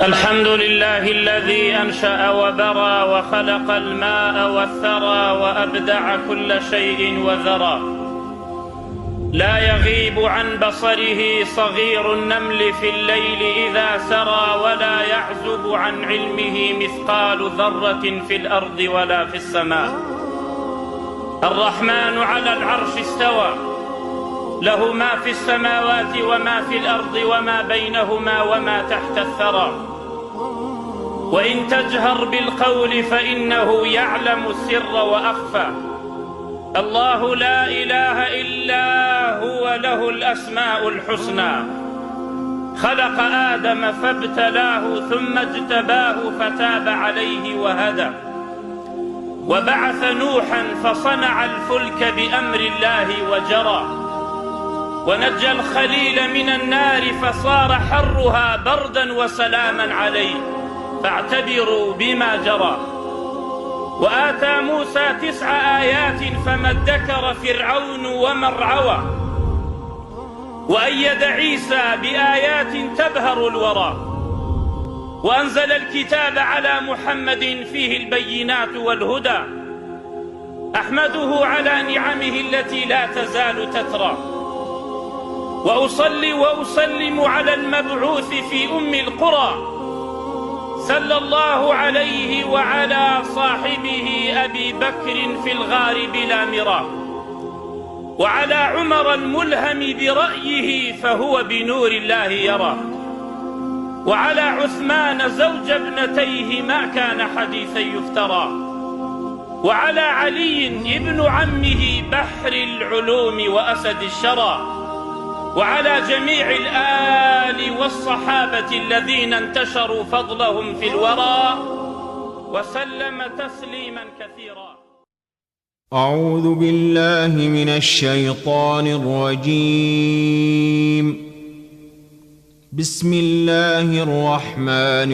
الحمد لله الذي أنشأ وبرى وخلق الماء والثرى وأبدع كل شيء وذرى، لا يغيب عن بصره صغير النمل في الليل إذا سرى، ولا يعزب عن علمه مثقال ذرة في الأرض ولا في السماء. الرحمن على العرش استوى، له ما في السماوات وما في الأرض وما بينهما وما تحت الثرى. وإن تجهر بالقول فإنه يعلم السر وأخفى. الله لا إله إلا هو، له الأسماء الحسنى. خلق آدم فابتلاه ثم اجتباه فتاب عليه وهدى، وبعث نوحا فصنع الفلك بأمر الله وجرى، ونجى الخليل من النار فصار حرها بردا وسلاما عليه، فاعتبروا بما جرى. وآتى موسى 9 آيات فما ادكر فرعون وما ارعوى، وأيد عيسى بآيات تبهر الورى، وأنزل الكتاب على محمد فيه البينات والهدى. أحمده على نعمه التي لا تزال تترى، وأصلي وأسلم على المبعوث في أم القرى، صلى الله عليه وعلى صاحبه أبي بكر في الغار بلا مرى، وعلى عمر الملهم برأيه فهو بنور الله يرى، وعلى عثمان زوج ابنتيه ما كان حديثا يفترى، وعلى علي ابن عمه بحر العلوم وأسد الشرى، وعلى جميع الآل والصحابة الذين انتشروا فضلهم في الورى، وسلم تسليما كثيرا. أعوذ بالله من الشيطان الرجيم. بسم الله الرحمن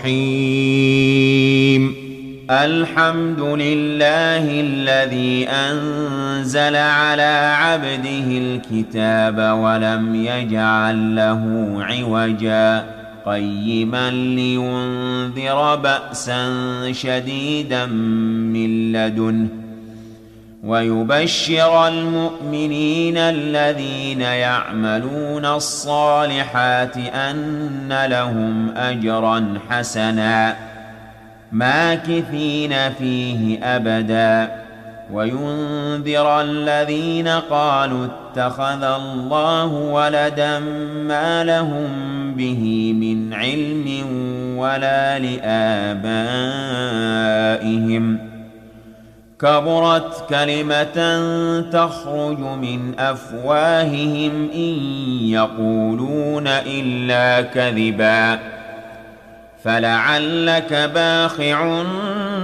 الرحيم. الحمد لله الذي أنزل على عبده الكتاب ولم يجعل له عوجا قيما لينذر بأسا شديدا من لدنه ويبشر المؤمنين الذين يعملون الصالحات أن لهم أجرا حسنا ماكثين فيه أبدا وينذر الذين قالوا اتخذ الله ولدا ما لهم به من علم ولا لآبائهم كبرت كلمة تخرج من أفواههم إن يقولون إلا كذبا فلعلك باخع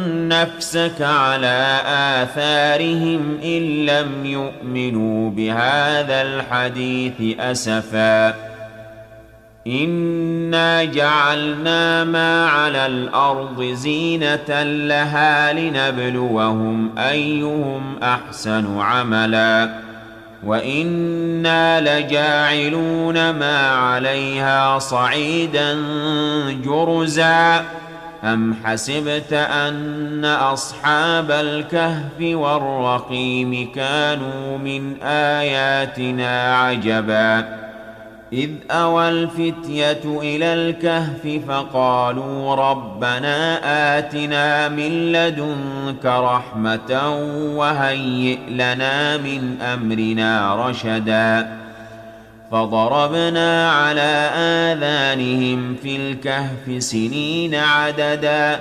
نفسك على آثارهم إن لم يؤمنوا بهذا الحديث أسفا إنا جعلنا ما على الأرض زينة لها لنبلوهم أيهم أحسن عملا وإنا لجاعلون ما عليها صعيدا جرزا أم حسبت أن أصحاب الكهف والرقيم كانوا من آياتنا عجبا إذ أوى الفتية إلى الكهف فقالوا ربنا آتنا من لدنك رحمة وهيئ لنا من أمرنا رشدا فضربنا على آذانهم في الكهف سنين عددا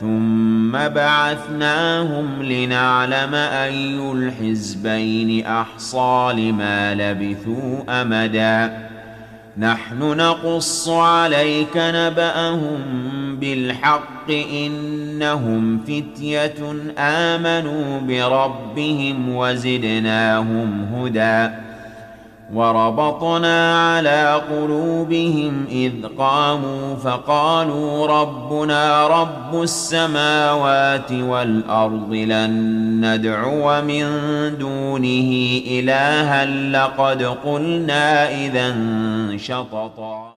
ثم بعثناهم لنعلم أي الحزبين أحصى لما لبثوا أمدا نحن نقص عليك نبأهم بالحق إنهم فتية آمنوا بربهم وزدناهم هدى وربطنا على قلوبهم إذ قاموا فقالوا ربنا رب السماوات والأرض لن ندعو من دونه إلها لقد قلنا إذا شططا